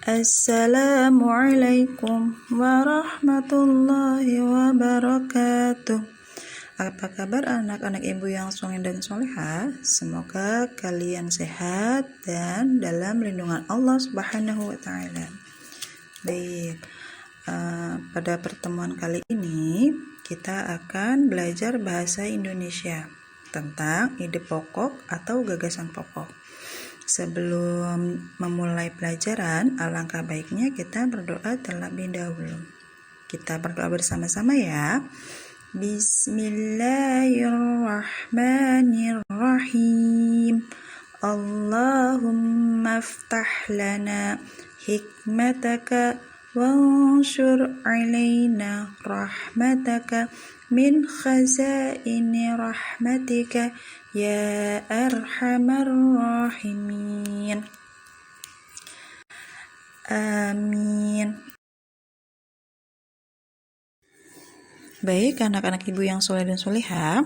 Assalamualaikum warahmatullahi wabarakatuh. Apa kabar anak-anak ibu yang soleh dan soleha? Semoga kalian sehat dan dalam lindungan Allah Subhanahu wa Ta'ala. Baik, pada pertemuan kali ini kita akan belajar bahasa Indonesia tentang ide pokok atau gagasan pokok. Sebelum memulai pelajaran, alangkah baiknya kita berdoa terlebih dahulu. Kita berdoa bersama-sama ya. Bismillahirrahmanirrahim. Allahumma aftah lana hikmataka wanshur alaina rahmataka min khazaini rahmatika ya arhamar rahimin. Amin. Baik anak-anak ibu yang soleh dan soleha,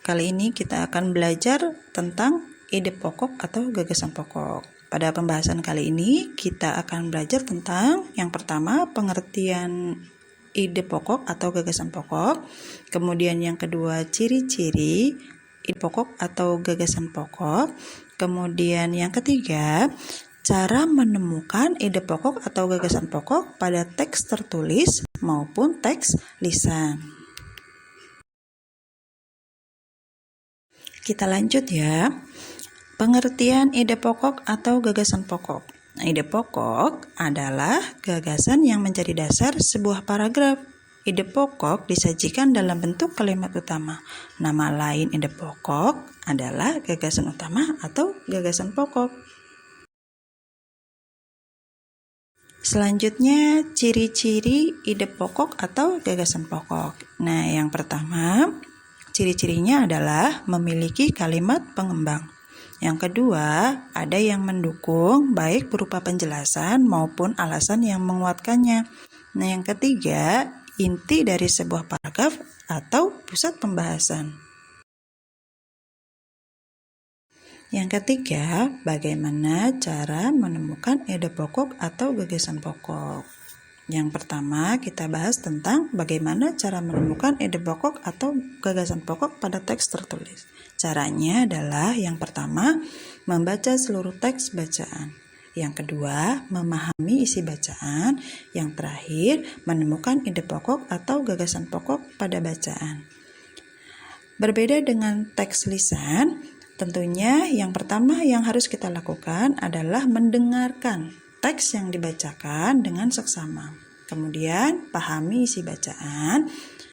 kali ini kita akan belajar tentang ide pokok atau gagasan pokok. Pada pembahasan kali ini kita akan belajar tentang yang pertama pengertian ide pokok atau gagasan pokok, kemudian yang kedua ciri-ciri ide pokok atau gagasan pokok, kemudian yang ketiga cara menemukan ide pokok atau gagasan pokok pada teks tertulis maupun teks lisan. Kita lanjut ya. Pengertian ide pokok atau gagasan pokok. Ide pokok adalah gagasan yang menjadi dasar sebuah paragraf. Ide pokok disajikan dalam bentuk kalimat utama. Nama lain ide pokok adalah gagasan utama atau gagasan pokok. Selanjutnya, ciri-ciri ide pokok atau gagasan pokok. Nah, yang pertama, ciri-cirinya adalah memiliki kalimat pengembang. Yang kedua, ada yang mendukung baik berupa penjelasan maupun alasan yang menguatkannya. Nah, yang ketiga, inti dari sebuah paragraf atau pusat pembahasan. Yang ketiga, bagaimana cara menemukan ide pokok atau gagasan pokok. Yang pertama, kita bahas tentang bagaimana cara menemukan ide pokok atau gagasan pokok pada teks tertulis. Caranya adalah yang pertama, membaca seluruh teks bacaan. Yang kedua, memahami isi bacaan. Yang terakhir, menemukan ide pokok atau gagasan pokok pada bacaan. Berbeda dengan teks lisan, tentunya yang pertama yang harus kita lakukan adalah mendengarkan teks yang dibacakan dengan seksama. Kemudian, pahami isi bacaan.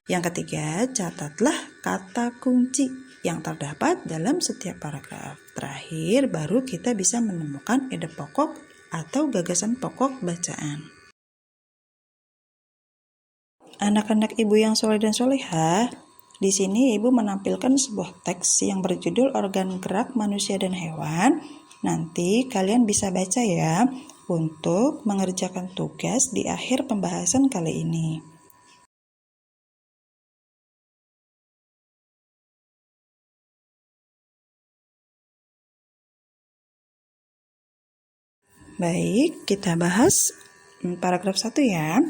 Yang ketiga, catatlah kata kunci yang terdapat dalam setiap paragraf. Terakhir, baru kita bisa menemukan ide pokok atau gagasan pokok bacaan. Anak-anak ibu yang soleh dan soleha, di sini ibu menampilkan sebuah teks yang berjudul organ gerak manusia dan hewan. Nanti kalian bisa baca ya untuk mengerjakan tugas di akhir pembahasan kali ini. Baik, kita bahas paragraf 1 ya.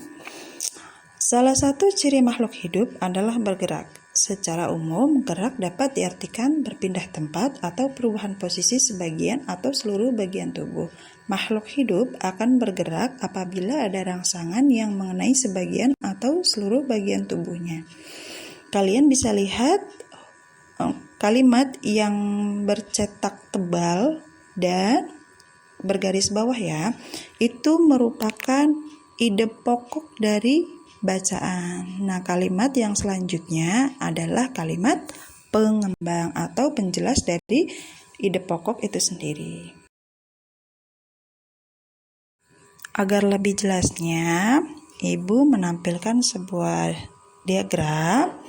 Salah satu ciri makhluk hidup adalah bergerak. Secara umum, gerak dapat diartikan berpindah tempat atau perubahan posisi sebagian atau seluruh bagian tubuh. Makhluk hidup akan bergerak apabila ada rangsangan yang mengenai sebagian atau seluruh bagian tubuhnya. Kalian bisa lihat kalimat yang bercetak tebal dan bergaris bawah ya, itu merupakan ide pokok dari bacaan. Nah, kalimat yang selanjutnya adalah kalimat pengembang atau penjelas dari ide pokok itu sendiri. Agar lebih jelasnya, ibu menampilkan sebuah diagram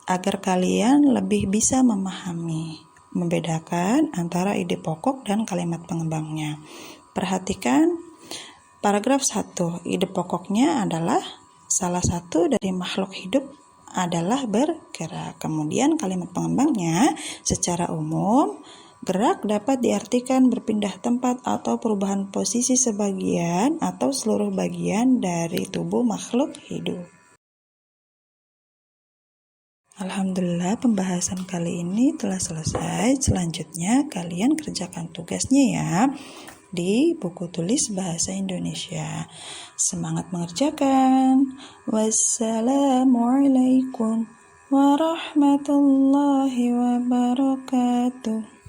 agar kalian lebih bisa membedakan antara ide pokok dan kalimat pengembangnya. Perhatikan paragraf 1. Ide pokoknya adalah salah satu dari makhluk hidup adalah bergerak. Kemudian kalimat pengembangnya secara umum Gerak dapat diartikan berpindah tempat atau perubahan posisi sebagian atau seluruh bagian dari tubuh makhluk hidup. Alhamdulillah, pembahasan kali ini telah selesai. Selanjutnya kalian kerjakan tugasnya ya di buku tulis bahasa Indonesia. Semangat mengerjakan. Wassalamualaikum warahmatullahi wabarakatuh.